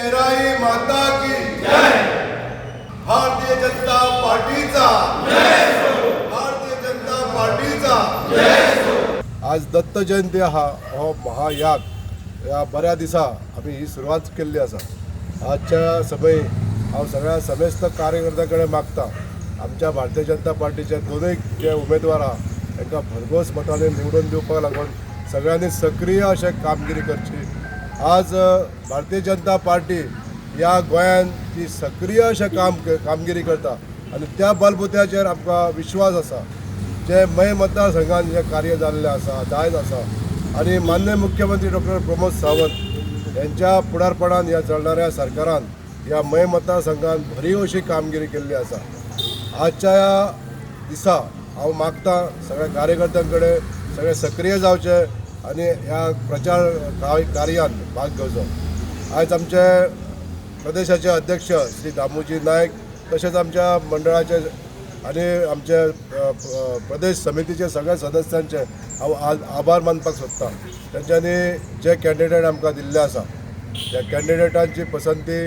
लहराई माता की जय। भारतीय जनता पार्टीचा जय हो। भारतीय जनता पार्टीचा जय हो। आज दत्त जयंती हो महायाग या बऱ्या दिसा आम्ही ही सुरुवात केली असा। आजच्या सभेत हांव सगळ्या समेस्त कार्यकर्त्यांकडे मागता आमच्या भारतीय जनता पार्टीचे दोनूय जे उमेदवार आहा तांकां भरघोस मतांनी निवडून दिवपाक लागून सगळ्यांनी सक्रिय अशें कामगिरी करची। आज भारतीय जनता पार्टी या गोंयांत ती सक्रिय अशें कामगिरी करता आनी त्या बलबुत्याचेर आमकां विश्वास आसा। जे मय मतदारसंघात जे कार्य जाल्लें आसा जायत आसा आनी माननीय मुख्यमंत्री डॉक्टर प्रमोद सावंत यांच्या फुडारपणान ह्या चलणाऱ्या सरकारान ह्या मय मतदारसंघात भरीव अशी कामगिरी केल्ली आसा। आजच्या ह्या दिसा हांव मागता सगळ्या कार्यकर्त्यांकडे सगळे सक्रिय जावचे आनी ह्या प्रचार कार्यान भाग घेवचो। आयज आमचे प्रदेशाचे अध्यक्ष श्री दामोजी नायक तशेंच आमच्या मंडळाचे आनी आमचे प्रदेश समितीचे सगळ्या सदस्यांचे हांव आभार मानपाक सोदता। तेंच्यांनी जे कॅन्डिडेट आमकां दिल्ले आसा त्या कॅन्डिडेटांची पसंती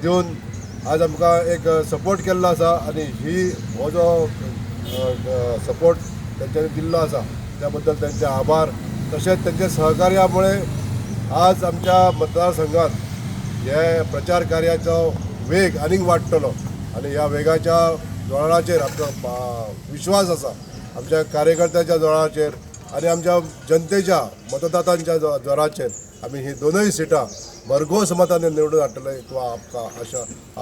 दिवन आज आमकां एक सपोर्ट केल्लो आसा आनी हो जो सपोर्ट तेंच्यांनी दिल्लो आसा त्या बद्दल तेंचे आभार। तशेंच तेंच्या सहकार्यामुळे आज आमच्या मतदारसंघात हे प्रचार कार्याचो वेग आनीक वाडटलो आनी ह्या वेगाच्या जोराचेर आमचो विश्वास आसा। आमच्या कार्यकर्त्याच्या जोराचेर आनी आमच्या जनतेच्या मतदातांच्या जोराचेर आमी ही दोनूय सिटां भरघोस मतांनी निवडून हाडटले आमकां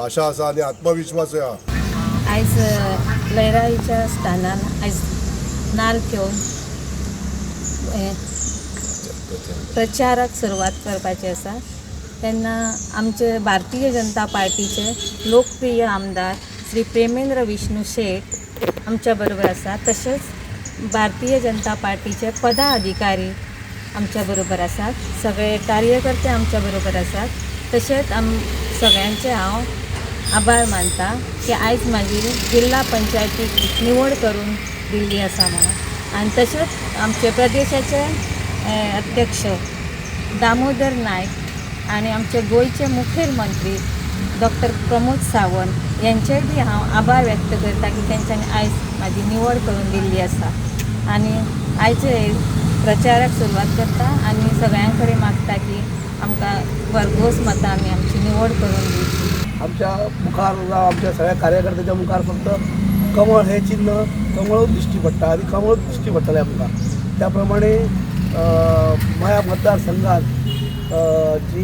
आशा आसा आनी आत्मविश्वासूय आसा। आयज लयराईच्या स्थानान आयज नाल्ल घेवन प्रचाराक सुरवात करपाची आसा तेन्ना आमचे भारतीय जनता पार्टीचे लोकप्रिय आमदार श्री प्रेमेंद्र विष्णू शेट आमच्या बरोबर आसा। तशेंच भारतीय जनता पार्टीचे पदाधिकारी आमच्या बरोबर आसात, सगळे कार्यकर्ते आमच्या बरोबर आसात। तशेंच सगळ्यांचे हांव आभार मानता की आयज म्हाजी जिल्हा पंचायतीक निवड करून दिल्ली आसा म्हणून। आनी तशेंच आमचे प्रदेशाचे अध्यक्ष दामोदर नायक आनी आमचे गोंयचे मुखेलमंत्री डॉक्टर प्रमोद सावंत यांचेर बी हांव आभार व्यक्त करता की तेंच्यांनी आयज म्हाजी निवड करून दिल्ली आसा। आनी आयचे प्रचाराक सुरवात करता आनी सगळ्यां कडेन मागता की आमकां भरघोस मतां आमी आमची निवड करून दिवची। आमच्या मुखार आमच्या सगळ्या कार्यकर्त्याच्या मुखार फक्त कमळ हे चिन्ह कमळूच दिश्टी पडटा आनी कमळूच दिश्टी पडटलें आमकां। त्या प्रमाणे माझ्या मतदारसंघात जी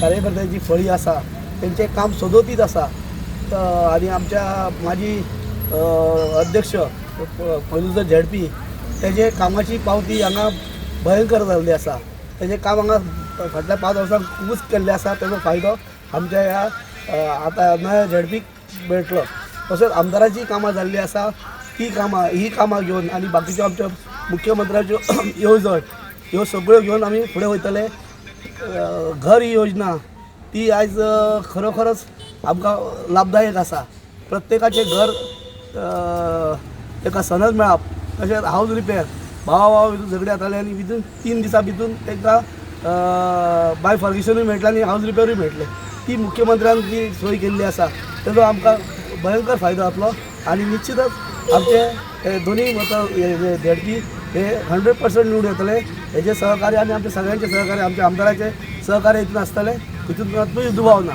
कार्यकर्त्यांची फळी आसा तेंचें काम सदोतीत आसा आनी आमच्या माजी अध्यक्ष पयलुचो झेडपी तेजे कामाची पावती हांगा भयंकर जाल्ली आसा। तेजें काम हांगा फाटल्या 5 वर्सांक खूबच केल्लें आसा। तेजो फायदो आमच्या ह्या आतां नव्या झेडपीक मेळटलो। तशेंच आमदाराची कामां जाल्ली आसा ही कामां घेवन आनी बाकीच्यो आमच्या मुख्यमंत्र्याच्यो येवजण ह्यो सगळ्यो घेवन आमी फुडें वयतले। घर ही योजना ती आयज खरोखरच आमकां लाभदायक आसा। प्रत्येकाचें घर ताका सनद मेळप तशेंच हावज रिपेर भावा भितर झगडे जाताले आनी भितून 3 दिसां भितून तांकां बाय फर्ग्युसनूय मेळटलें आनी हावज रिपेरूय मेळटलें। ती मुख्यमंत्र्यान जी सोय केल्ली आसा तेजो आमकां भयंकर फायदो जातलो आनी निश्चितच आमचे दोनूय झेडपी हे 100% निवडून येतले। हेजे सहकार्य आनी आमच्या सगळ्यांचे सहकार्य आमच्या आमदाराचे सहकार्य हितून आसतलें, हितून दुबाव ना।